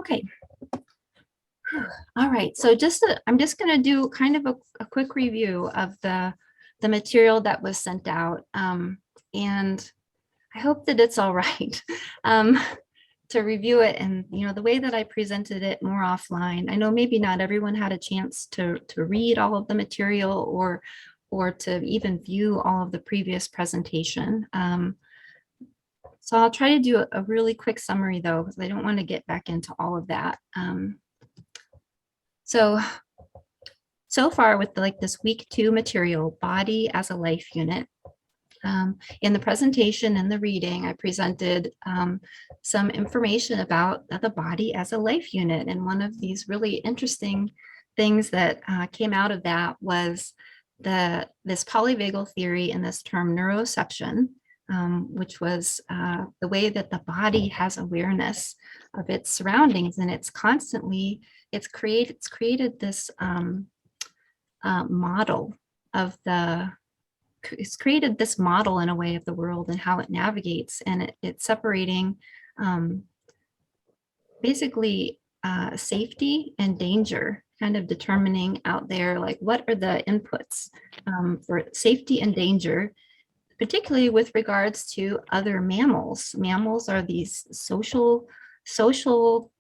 Okay. All right. So I'm just going to do kind of a quick review of the material that was sent out. And I hope that it's all right to review it. And, the way that I presented it more offline, I know maybe not everyone had a chance to read all of the material or to even view all of the previous presentation. So I'll try to do a really quick summary though, because I don't want to get back into all of that. So far with this week 2 material, body as a life unit, in the presentation and the reading, I presented some information about the body as a life unit. And one of these really interesting things that came out of that was this polyvagal theory and this term neuroception, which was the way that the body has awareness of its surroundings, and it's created this model of it's created this model in a way of the world and how it navigates, and it's separating basically safety and danger, kind of determining out there like what are the inputs for safety and danger, particularly with regards to other mammals. Mammals are these social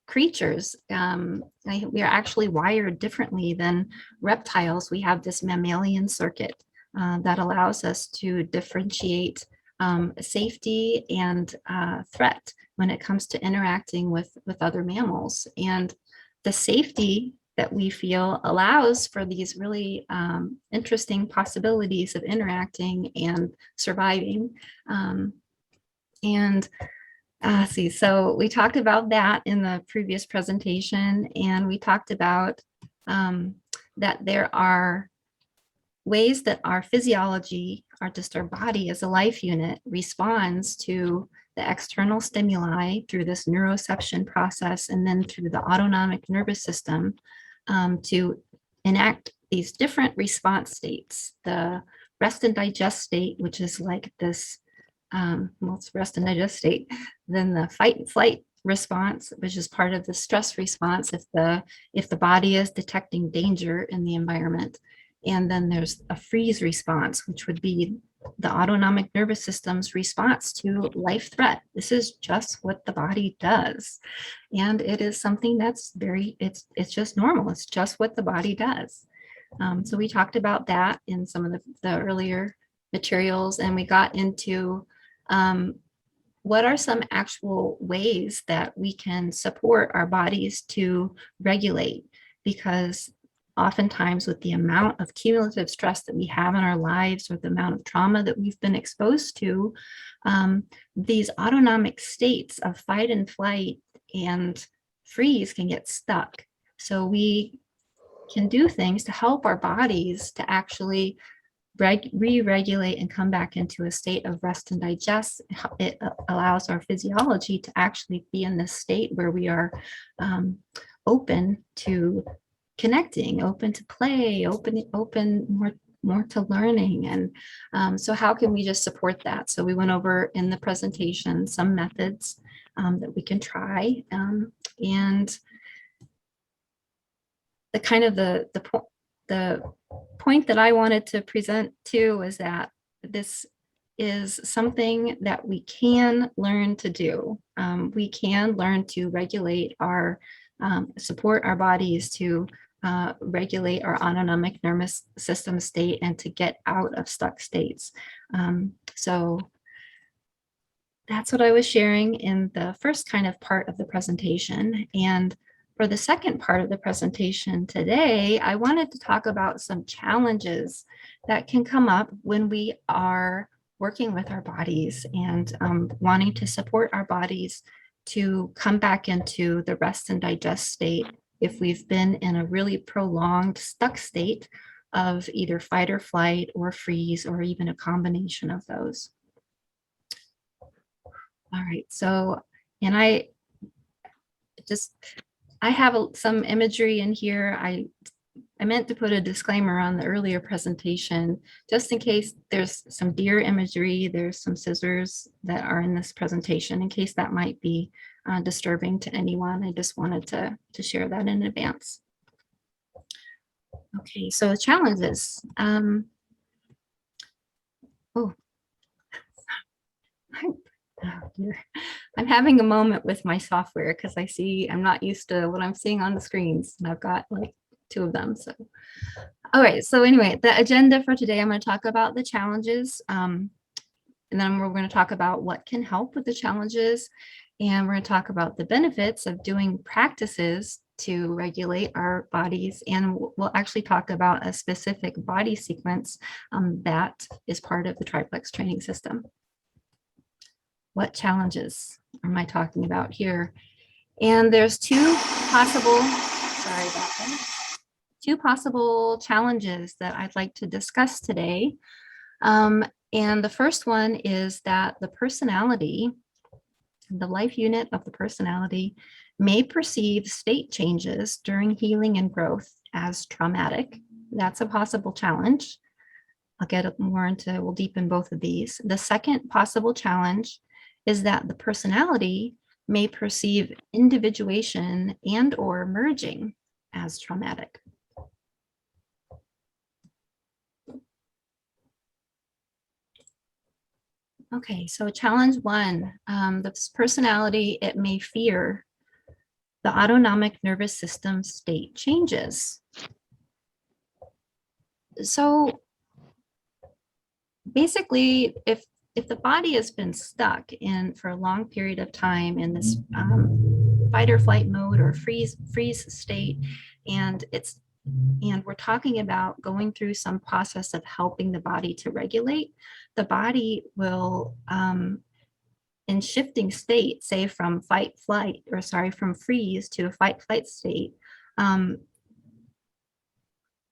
creatures. We are actually wired differently than reptiles. We have this mammalian circuit that allows us to differentiate safety and threat when it comes to interacting with other mammals. And the safety that we feel allows for these really interesting possibilities of interacting and surviving. So we talked about that in the previous presentation, and we talked about that there are ways that our physiology, our body as a life unit, responds to the external stimuli through this neuroception process and then through the autonomic nervous system to enact these different response states. The rest and digest state, which is like this, it's rest and digest state, then the fight and flight response, which is part of the stress response if the body is detecting danger in the environment. And then there's a freeze response, which would be the autonomic nervous system's response to life threat. This is just what the body does. And it is something that's it's just normal. It's just what the body does. So we talked about that in some of the earlier materials, and we got into what are some actual ways that we can support our bodies to regulate, because oftentimes with the amount of cumulative stress that we have in our lives or the amount of trauma that we've been exposed to, these autonomic states of fight and flight and freeze can get stuck. So we can do things to help our bodies to actually re-regulate and come back into a state of rest and digest. It allows our physiology to actually be in this state where we are open to connecting, open to play, open more to learning. And so how can we just support that? So we went over in the presentation some methods that we can try, and the kind of the point that I wanted to present too is that this is something that we can learn to do. We can learn to regulate support our bodies to regulate our autonomic nervous system state and to get out of stuck states. So that's what I was sharing in the first kind of part of the presentation. And for the second part of the presentation today, I wanted to talk about some challenges that can come up when we are working with our bodies and wanting to support our bodies to come back into the rest and digest state if we've been in a really prolonged stuck state of either fight or flight or freeze, or even a combination of those. All right, so, and I have some imagery in here. I meant to put a disclaimer on the earlier presentation, just in case there's some deer imagery, there's some scissors that are in this presentation, in case that might be disturbing to anyone. I just wanted to share that in advance. Okay, so challenges. Oh, oh dear. I'm having a moment with my software because I'm not used to what I'm seeing on the screens, and I've got like 2 of them. So, all right. So anyway, the agenda for today, I'm going to talk about the challenges, and then we're going to talk about what can help with the challenges, and we're going to talk about the benefits of doing practices to regulate our bodies, and we'll actually talk about a specific body sequence that is part of the triplex training system. What challenges am I talking about here? And there's 2 possible, sorry about that, 2 possible challenges that I'd like to discuss today. And the first one is that the personality, the life unit of the personality, may perceive state changes during healing and growth as traumatic. That's a possible challenge. I'll get more into, we'll deepen both of these. The second possible challenge is that the personality may perceive individuation and or merging as traumatic. Okay, so challenge 1, this personality, it may fear the autonomic nervous system state changes. So basically, if the body has been stuck in for a long period of time in this fight or flight mode or freeze state, and we're talking about going through some process of helping the body to regulate, the body will in shifting state, say from from freeze to a fight flight state,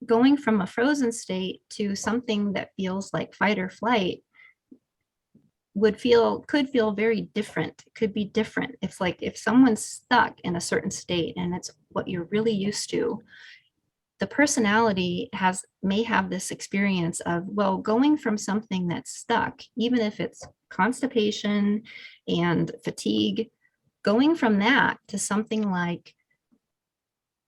going from a frozen state to something that feels like fight or flight could feel very different. It could be different. It's like if someone's stuck in a certain state and it's what you're really used to, the personality may have this experience of, well, going from something that's stuck, even if it's constipation and fatigue, going from that to something like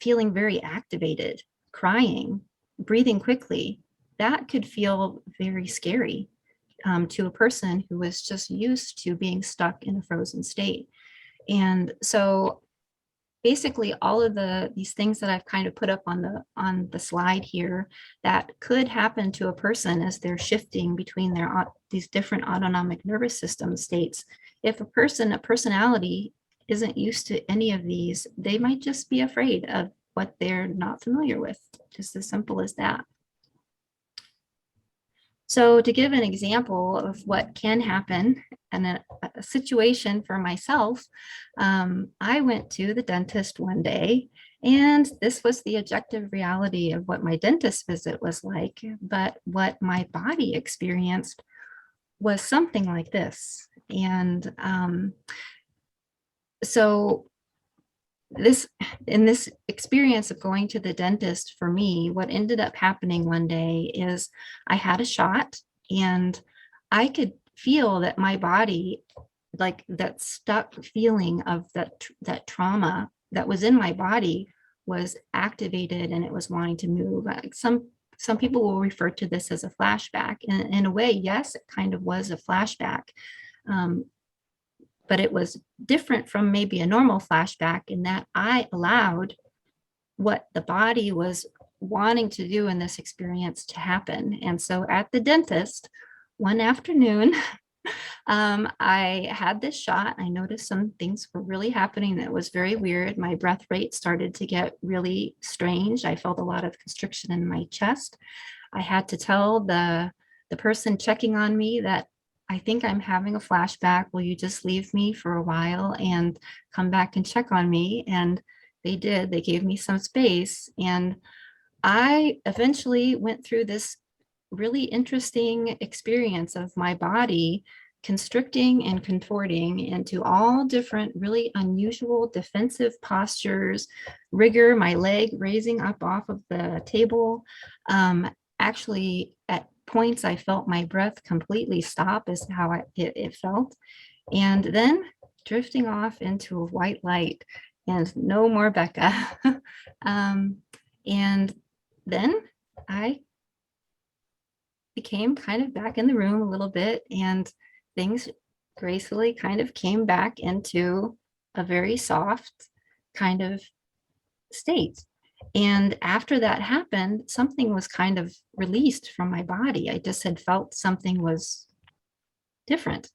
feeling very activated, crying, breathing quickly, that could feel very scary to a person who was just used to being stuck in a frozen state. And so basically all of these things that I've kind of put up on the slide here that could happen to a person as they're shifting between these different autonomic nervous system states. If a personality isn't used to any of these, they might just be afraid of what they're not familiar with, just as simple as that. So to give an example of what can happen in a situation for myself, I went to the dentist one day, and this was the objective reality of what my dentist visit was like, but what my body experienced was something like this. And so in this experience of going to the dentist, for me, what ended up happening one day is I had a shot and I could feel that my body, like that stuck feeling of that trauma that was in my body, was activated and it was wanting to move. Like some people will refer to this as a flashback. And in a way, yes, it kind of was a flashback. But it was different from maybe a normal flashback in that I allowed what the body was wanting to do in this experience to happen. And so at the dentist one afternoon, I had this shot. I noticed some things were really happening that was very weird. My breath rate started to get really strange. I felt a lot of constriction in my chest. I had to tell the person checking on me that I think I'm having a flashback. Will you just leave me for a while and come back and check on me? And they did. They gave me some space. And I eventually went through this really interesting experience of my body constricting and contorting into all different really unusual defensive postures, rigor, my leg raising up off of the table. Actually, at points, I felt my breath completely stop is how it felt. And then drifting off into a white light and no more Becca. And then I became kind of back in the room a little bit, and things gracefully kind of came back into a very soft kind of state. And after that happened, something was kind of released from my body. I just had felt something was different.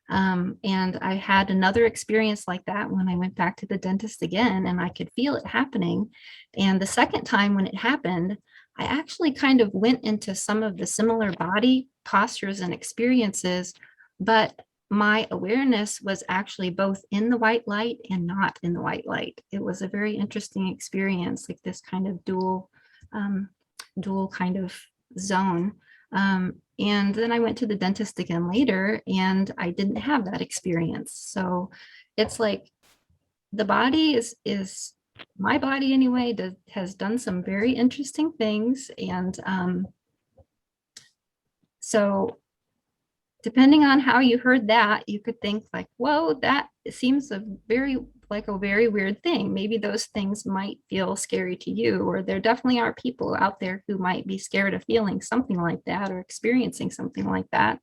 And I had another experience like that when I went back to the dentist again, and I could feel it happening. And the second time when it happened, I actually kind of went into some of the similar body postures and experiences, but my awareness was actually both in the white light and not in the white light. It was a very interesting experience, like this kind of dual kind of zone. And then I went to the dentist again later, and I didn't have that experience. So it's like the body is my body anyway, has done some very interesting things. And so depending on how you heard that, you could think like, whoa, that seems like a very weird thing. Maybe those things might feel scary to you, or there definitely are people out there who might be scared of feeling something like that or experiencing something like that.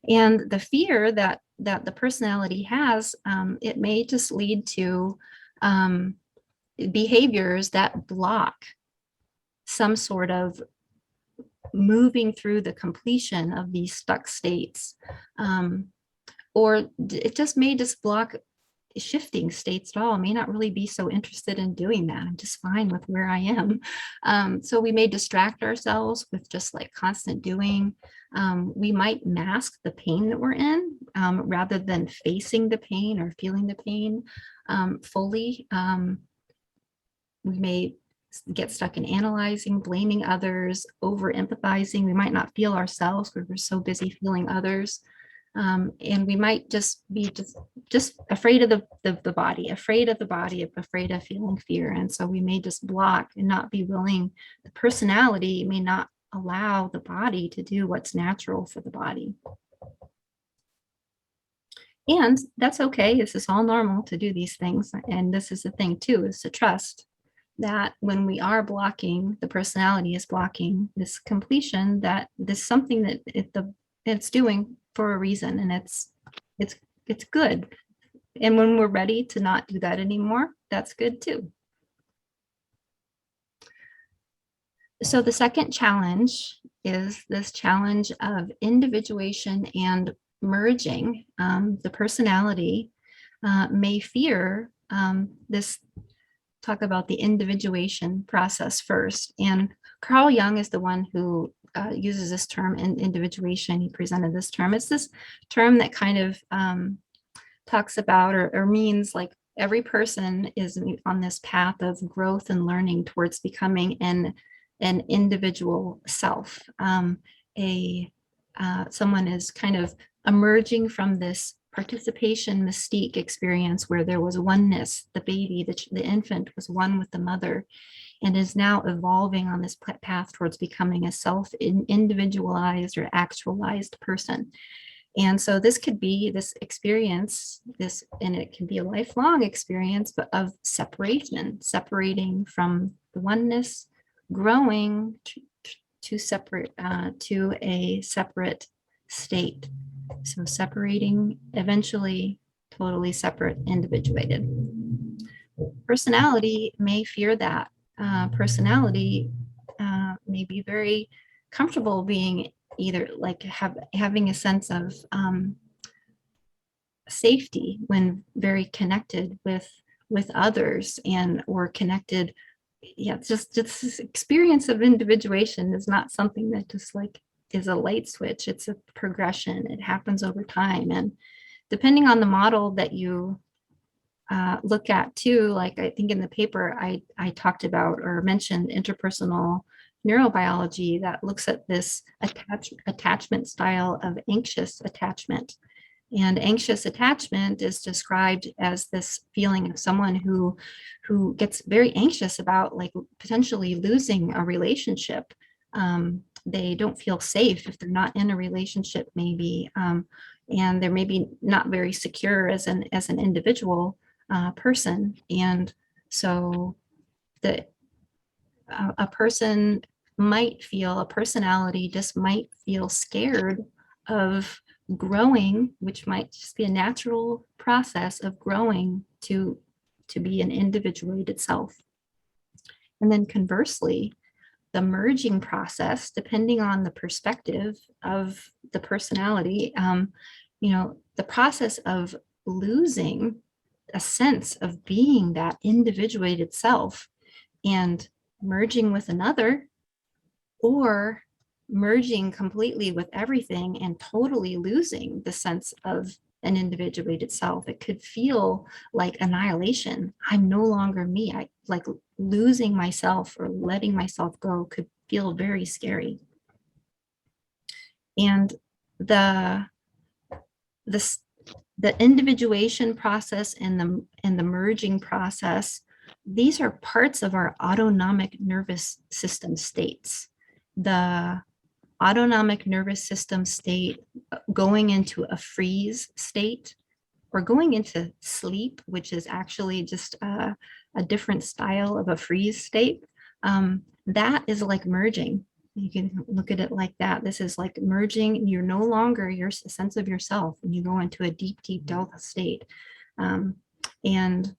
And the fear that the personality has, it may just lead to behaviors that block some sort of moving through the completion of these stuck states. Or it just may just block shifting states at all. I may not really be so interested in doing that. I'm just fine with where I am. So we may distract ourselves with just like constant doing. We might mask the pain that we're in rather than facing the pain or feeling the pain fully. We may get stuck in analyzing, blaming others, over empathizing. We might not feel ourselves because we're so busy feeling others. And we might just be just afraid of the body, afraid of feeling fear. And so we may just block and not be willing. The personality may not allow the body to do what's natural for the body. And that's okay. This is all normal to do these things. And this is the thing too, is to trust that when we are blocking, the personality is blocking this completion, that this is something that it's doing for a reason, and it's good. And when we're ready to not do that anymore, that's good too. So the second challenge is this challenge of individuation and merging. The personality may fear this. Talk about the individuation process first. And Carl Jung is the one who uses this term in individuation. He presented this term. It's this term that kind of talks about or means like every person is on this path of growth and learning towards becoming an individual self. Someone is kind of emerging from this participation mystique experience where there was oneness. The baby, the infant was one with the mother, and is now evolving on this path towards becoming a self-individualized or actualized person. And so this could be this experience, and it can be a lifelong experience, but of separation, separating from the oneness, growing to a separate state. So separating, eventually totally separate, individuated. Personality may fear that. Personality may be very comfortable being either like having a sense of safety when very connected with others, and or connected. Yeah, it's just this experience of individuation is not something that just like is a light switch. It's a progression. It happens over time. And depending on the model that you look at too, like I think in the paper I talked about or mentioned interpersonal neurobiology that looks at this attachment style of anxious attachment. And anxious attachment is described as this feeling of someone who gets very anxious about like potentially losing a relationship, they don't feel safe if they're not in a relationship, maybe, and they're maybe not very secure as an individual person. And so the a person might feel, a personality just might feel scared of growing, which might just be a natural process of growing to be an individuated self. And then conversely, the merging process, depending on the perspective of the personality, the process of losing a sense of being that individuated self and merging with another, or merging completely with everything and totally losing the sense of an individuated self. It could feel like annihilation. I'm no longer me. I like losing myself or letting myself go could feel very scary. And the the the individuation process and the merging process, these are parts of our autonomic nervous system states. The autonomic nervous system state, going into a freeze state, or going into sleep, which is actually just a different style of a freeze state, that is like merging. You can look at it like that. This is like merging. You're no longer your sense of yourself, and you go into a deep, deep delta state. Um, and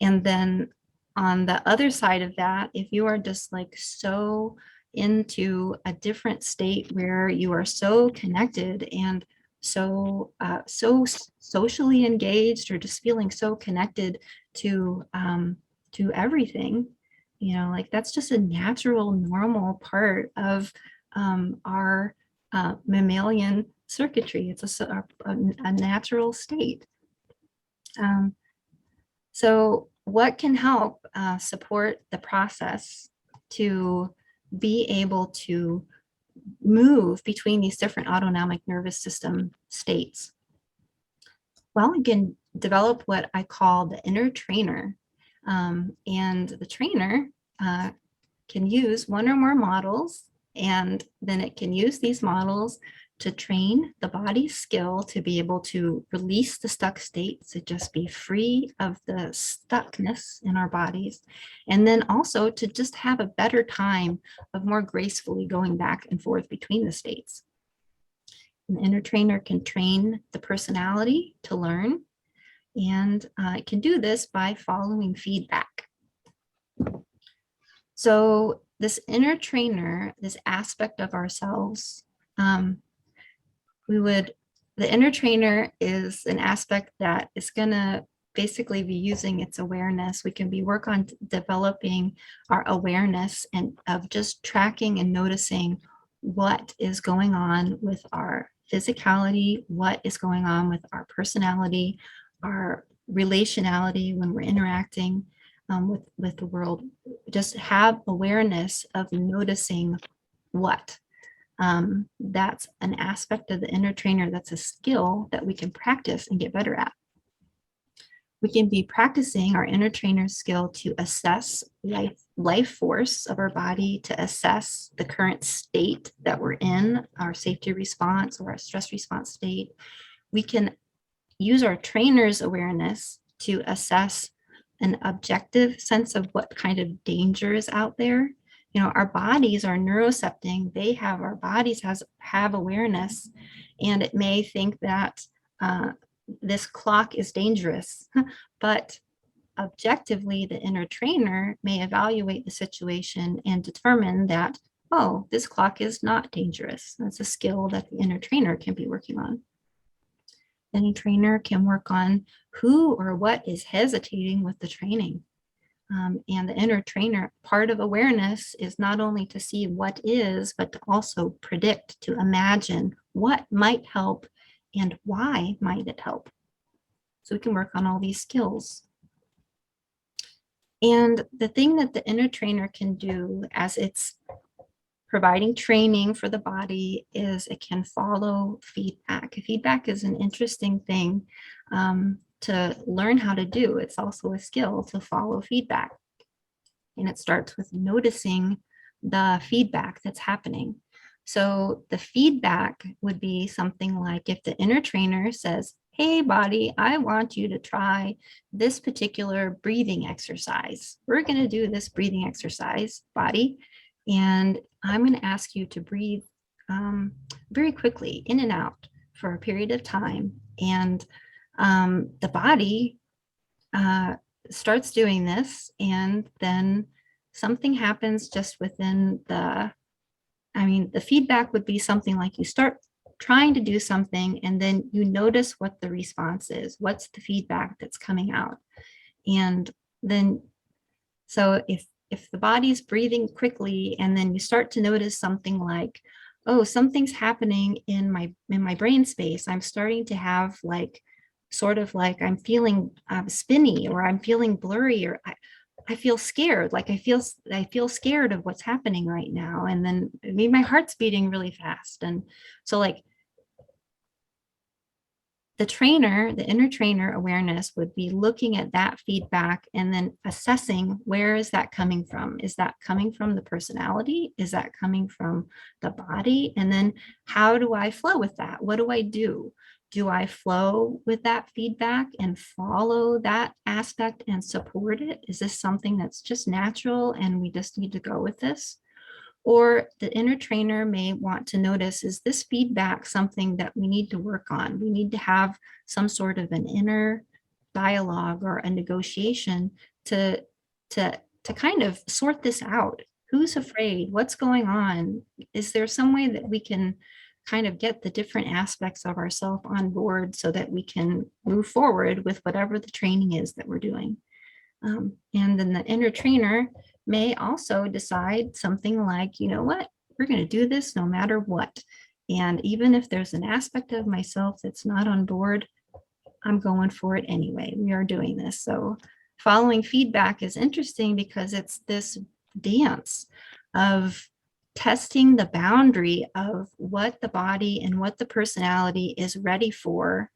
then on the other side of that, if you are just like so into a different state where you are so connected and so socially engaged, or just feeling so connected to everything, like that's just a natural, normal part of our mammalian circuitry. It's a natural state. So what can help support the process to be able to move between these different autonomic nervous system states? Well, you can develop what I call the inner trainer. And the trainer can use one or more models, and then it can use these models to train the body's skill to be able to release the stuck states, to just be free of the stuckness in our bodies, and then also to just have a better time of more gracefully going back and forth between the states. An inner trainer can train the personality to learn, and it can do this by following feedback. So this inner trainer, this aspect of ourselves, the inner trainer is an aspect that is going to basically be using its awareness. We can work on developing our awareness and of just tracking and noticing what is going on with our physicality, what is going on with our personality, our relationality when we're interacting with the world. Just have awareness of noticing what. That's an aspect of the inner trainer. That's a skill that we can practice and get better at. We can be practicing our inner trainer skill to assess life force of our body, to assess the current state that we're in, our safety response or our stress response state. We can use our trainer's awareness to assess an objective sense of what kind of danger is out there. Our bodies are neurocepting. Our bodies have awareness, and it may think that this clock is dangerous, but objectively, the inner trainer may evaluate the situation and determine that, oh, this clock is not dangerous. That's a skill that the inner trainer can be working on. Any trainer can work on who or what is hesitating with the training. And the inner trainer, part of awareness is not only to see what is, but to also predict, to imagine what might help and why might it help. So we can work on all these skills. And the thing that the inner trainer can do as it's providing training for the body is it can follow feedback. Feedback is an interesting thing to learn how to do. It's also a skill to follow feedback. And it starts with noticing the feedback that's happening. So the feedback would be something like if the inner trainer says, hey, body, I want you to try this particular breathing exercise. We're going to do this breathing exercise, body, and I'm going to ask you to breathe very quickly in and out for a period of time. And the body starts doing this, and then something happens just within the feedback would be something like you start trying to do something and then you notice what the response is. What's the feedback that's coming out? And then, so if the body's breathing quickly and then you start to notice something like, oh, something's happening in my brain space. I'm starting to have like, sort of like I'm feeling spinny, or I'm feeling blurry, or I feel scared. Like I feel scared of what's happening right now. And then maybe my heart's beating really fast. And so like the inner trainer awareness would be looking at that feedback and then assessing, where is that coming from? Is that coming from the personality? Is that coming from the body? And then how do I flow with that? What do I do? Do I flow with that feedback and follow that aspect and support it? Is this something that's just natural and we just need to go with this? Or the inner trainer may want to notice, is this feedback something that we need to work on? We need to have some sort of an inner dialogue or a negotiation to, to kind of sort this out. Who's afraid? What's going on? Is there some way that we can kind of get the different aspects of ourselves on board so that we can move forward with whatever the training is that we're doing? And then the inner trainer may also decide something like, you know what, we're going to do this no matter what. And even if there's an aspect of myself that's not on board, I'm going for it anyway. We are doing this. So following feedback is interesting because it's this dance of testing the boundary of what the body and what the personality is ready for,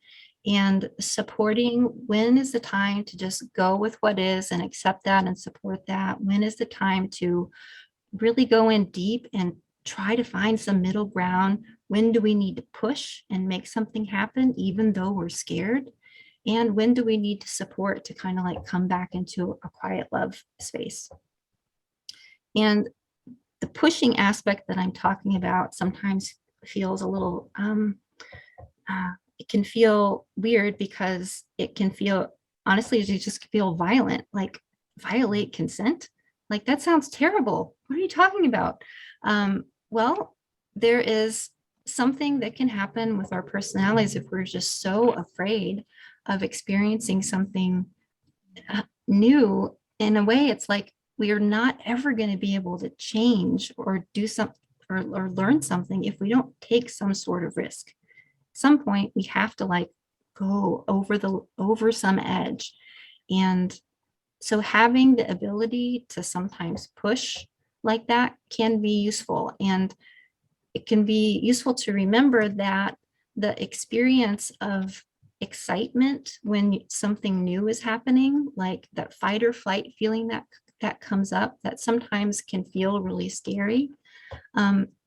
and supporting when is the time to just go with what is and accept that and support that. When is the time to really go in deep and try to find some middle ground? When do we need to push and make something happen, even though we're scared? And when do we need to support to kind of like come back into a quiet love space? And the pushing aspect that I'm talking about sometimes feels a little, it can feel weird because it can feel, honestly, you just feel violent, like violate consent. Like that sounds terrible. What are you talking about? Well, there is something that can happen with our personalities if we're just so afraid of experiencing something new. In a way, it's like we are not ever going to be able to change or do something or learn something if we don't take some sort of risk. At some point, we have to like go over some edge. And so having the ability to sometimes push like that can be useful. And it can be useful to remember that the experience of excitement when something new is happening, like that fight or flight feeling that comes up, that sometimes can feel really scary,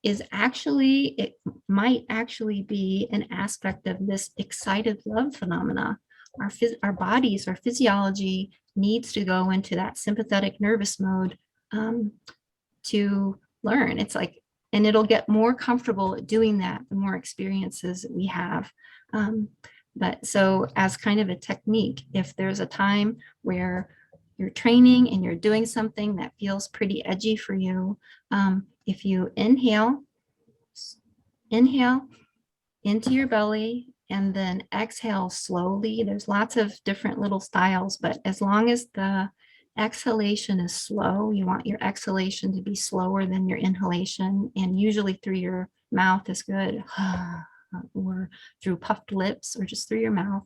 is actually, it might actually be an aspect of this excited love phenomena. Our bodies, our physiology needs to go into that sympathetic nervous mode to learn. It's like, and it'll get more comfortable doing that the more experiences we have. But so as kind of a technique, if there's a time where you're training and you're doing something that feels pretty edgy for you, if you inhale into your belly and then exhale slowly. There's lots of different little styles, but as long as the exhalation is slow, you want your exhalation to be slower than your inhalation, and usually through your mouth is good, or through puffed lips or just through your mouth.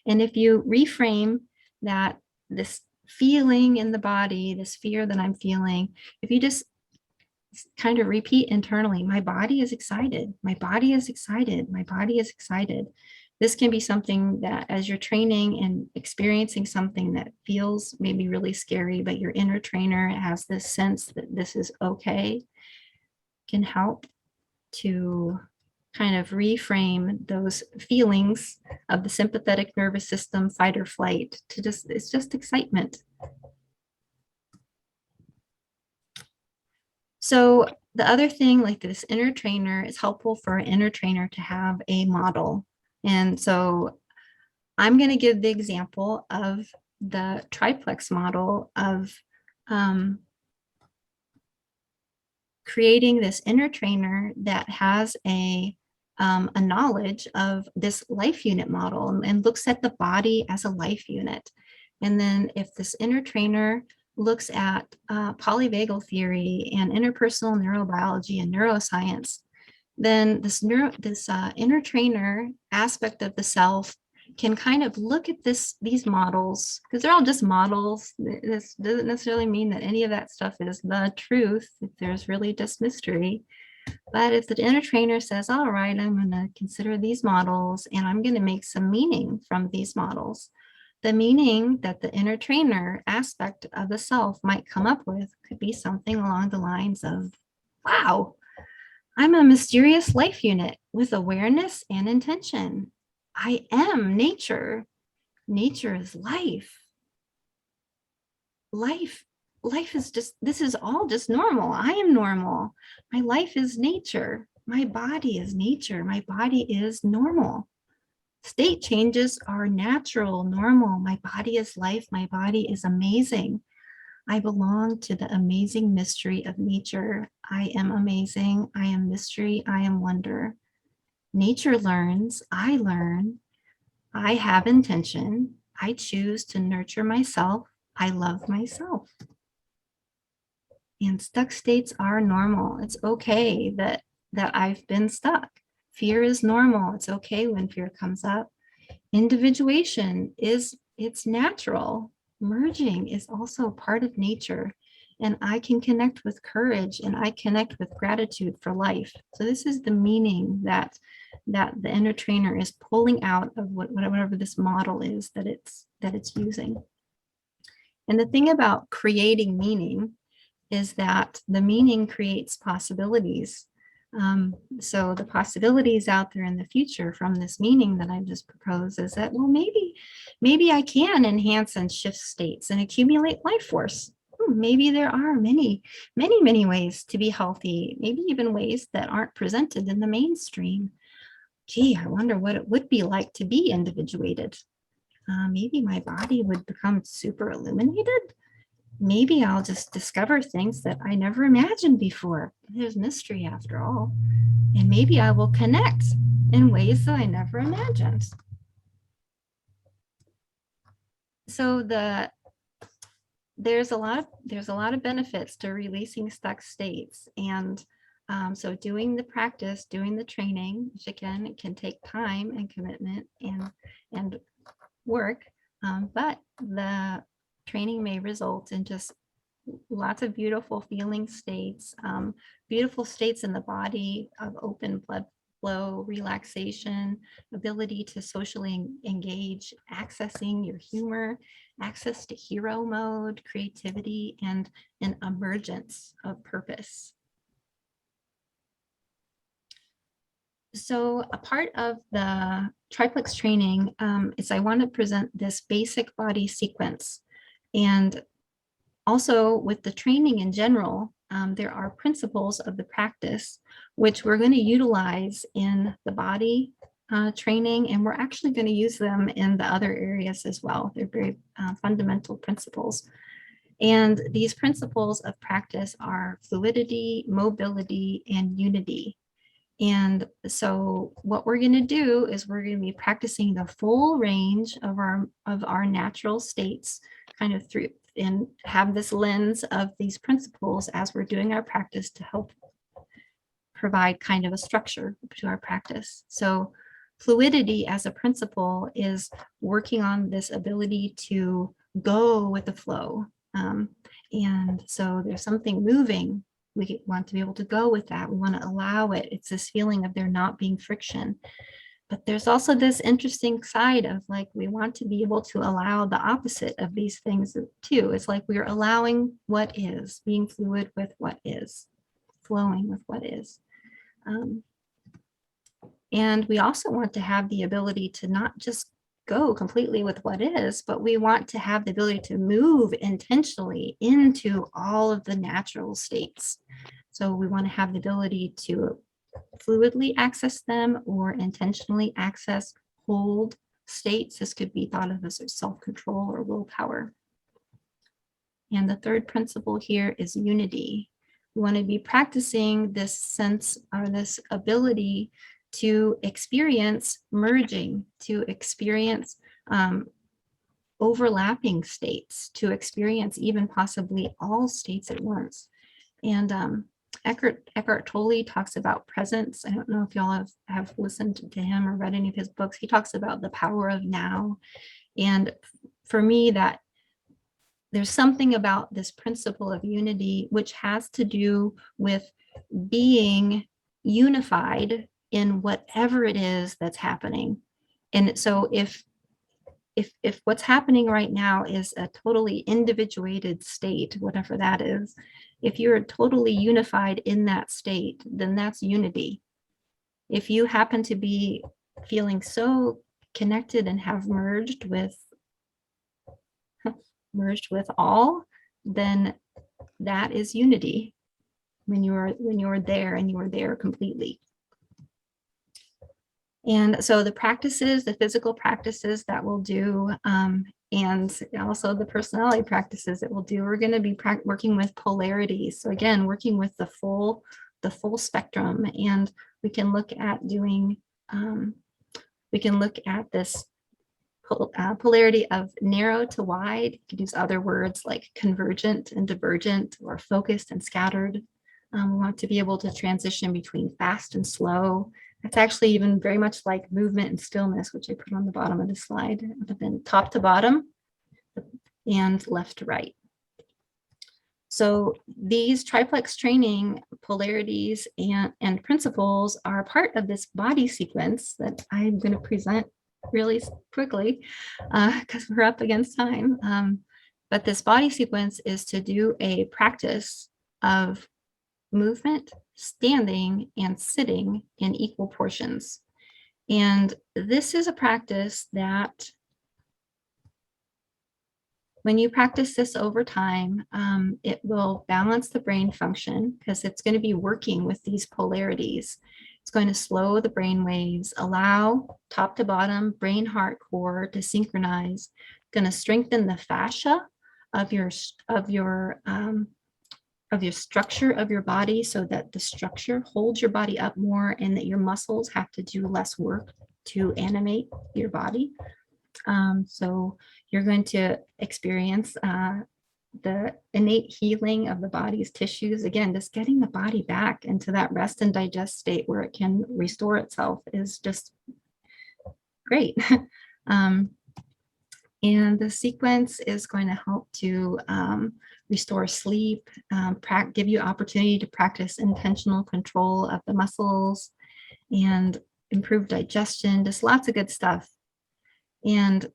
And if you reframe that, this feeling in the body, this fear that I'm feeling, if you just kind of repeat internally, my body is excited, my body is excited, my body is excited. This can be something that as you're training and experiencing something that feels maybe really scary, but your inner trainer has this sense that this is okay, can help to kind of reframe those feelings of the sympathetic nervous system, fight or flight, to just, it's just excitement. So the other thing, like this inner trainer, it's helpful for an inner trainer to have a model. And so I'm going to give the example of the triplex model of creating this inner trainer that has a knowledge of this life unit model and looks at the body as a life unit. And then if this inner trainer looks at polyvagal theory and interpersonal neurobiology and neuroscience, then this inner trainer aspect of the self can kind of look at these models, because they're all just models. This doesn't necessarily mean that any of that stuff is the truth. There's really just mystery. But if the inner trainer says, all right, I'm going to consider these models and I'm going to make some meaning from these models, the meaning that the inner trainer aspect of the self might come up with could be something along the lines of, wow, I'm a mysterious life unit with awareness and intention. I am nature. Nature is life. Life is just, this is all just normal. I am normal. My life is nature. My body is nature. My body is normal. State changes are natural, normal. My body is life. My body is amazing. I belong to the amazing mystery of nature. I am amazing. I am mystery. I am wonder. Nature learns. I learn. I have intention. I choose to nurture myself. I love myself. And stuck states are normal. It's okay that I've been stuck. Fear is normal. It's okay when fear comes up. Individuation is, it's natural. Merging is also part of nature. And I can connect with courage and I connect with gratitude for life. So this is the meaning that the inner trainer is pulling out of whatever this model is that it's using. And the thing about creating meaning is that the meaning creates possibilities. So the possibilities out there in the future from this meaning that I just proposed is that, well, maybe I can enhance and shift states and accumulate life force. Maybe there are many ways to be healthy, maybe even ways that aren't presented in the mainstream. Gee, I wonder what it would be like to be individuated. Maybe my body would become super illuminated. Maybe I'll just discover things that I never imagined before. There's mystery after all. And maybe I will connect in ways that I never imagined. So there's a lot of benefits to releasing stuck states. And so doing the practice, doing the training, which again, it can take time and commitment and work, but the training may result in just lots of beautiful feeling states, beautiful states in the body of open blood flow, relaxation, ability to socially engage, accessing your humor, access to hero mode, creativity, and an emergence of purpose. So a part of the triplex training is I want to present this basic body sequence. And also with the training in general, there are principles of the practice, which we're going to utilize in the body training, and we're actually going to use them in the other areas as well. They're very fundamental principles. And these principles of practice are fluidity, mobility, and unity. And so what we're going to do is we're going to be practicing the full range of our natural states, kind of through, and have this lens of these principles as we're doing our practice to help provide kind of a structure to our practice. So fluidity as a principle is working on this ability to go with the flow. And so there's something moving. We want to be able to go with that. We want to allow it. It's this feeling of there not being friction. But there's also this interesting side of like, we want to be able to allow the opposite of these things too. It's like we're allowing what is, being fluid with what is, flowing with what is. And we also want to have the ability to not just go completely with what is, but we want to have the ability to move intentionally into all of the natural states. So we want to have the ability to fluidly access them or intentionally access hold states. This could be thought of as self-control or willpower. And the third principle here is unity. We want to be practicing this sense or this ability to experience merging, to experience overlapping states, to experience even possibly all states at once. And Eckhart Tolle talks about presence. I don't know if y'all have listened to him or read any of his books. He talks about the power of now. And for me, that there's something about this principle of unity, which has to do with being unified in whatever it is that's happening. And so if what's happening right now is a totally individuated state, whatever that is, if you're totally unified in that state, then that's unity. If you happen to be feeling so connected and have merged with all, then that is unity when you're there and you are there completely. And so the practices, the physical practices that we'll do, and also the personality practices that we'll do, we're going to be working with polarities. So again, working with the full spectrum, and we can look at doing, we can look at this polarity of narrow to wide. You can use other words like convergent and divergent, or focused and scattered. We want to be able to transition between fast and slow. It's actually even very much like movement and stillness, which I put on the bottom of the slide, but then top to bottom and left to right. So these triplex training polarities and principles are part of this body sequence that I'm going to present really quickly because we're up against time. But this body sequence is to do a practice of movement, standing, and sitting in equal portions. And this is a practice that when you practice this over time, it will balance the brain function because it's going to be working with these polarities. It's going to slow the brain waves, allow top to bottom, brain, heart, core to synchronize, going to strengthen the fascia of your structure of your body so that the structure holds your body up more and that your muscles have to do less work to animate your body. So you're going to experience the innate healing of the body's tissues. Again, just getting the body back into that rest and digest state where it can restore itself is just great. And the sequence is going to help to restore sleep, give you opportunity to practice intentional control of the muscles and improve digestion, just lots of good stuff. And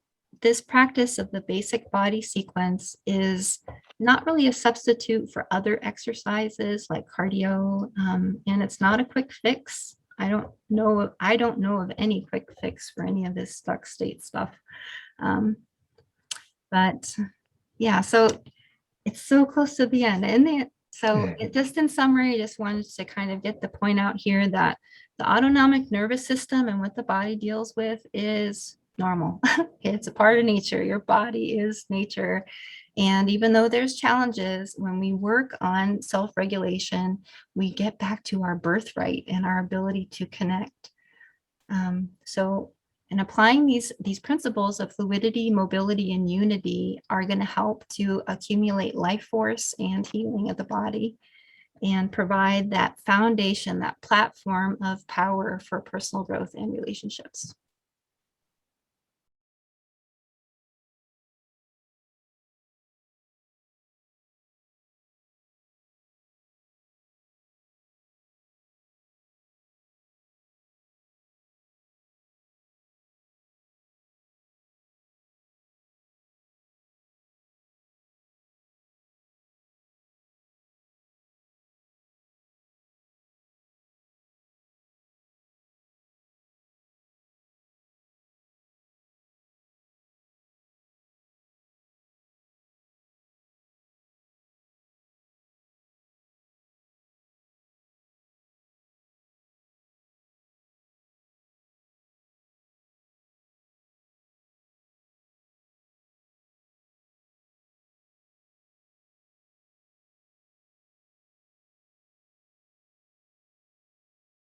this practice of the basic body sequence is not really a substitute for other exercises like cardio, and it's not a quick fix. I don't know of any quick fix for any of this stuck state stuff. But yeah, so it's so close to the end. And so just in summary, I just wanted to kind of get the point out here that the autonomic nervous system and what the body deals with is normal. It's a part of nature. Your body is nature. And even though there's challenges, when we work on self-regulation, we get back to our birthright and our ability to connect. And applying these principles of fluidity, mobility, and unity are going to help to accumulate life force and healing of the body and provide that foundation, that platform of power for personal growth and relationships.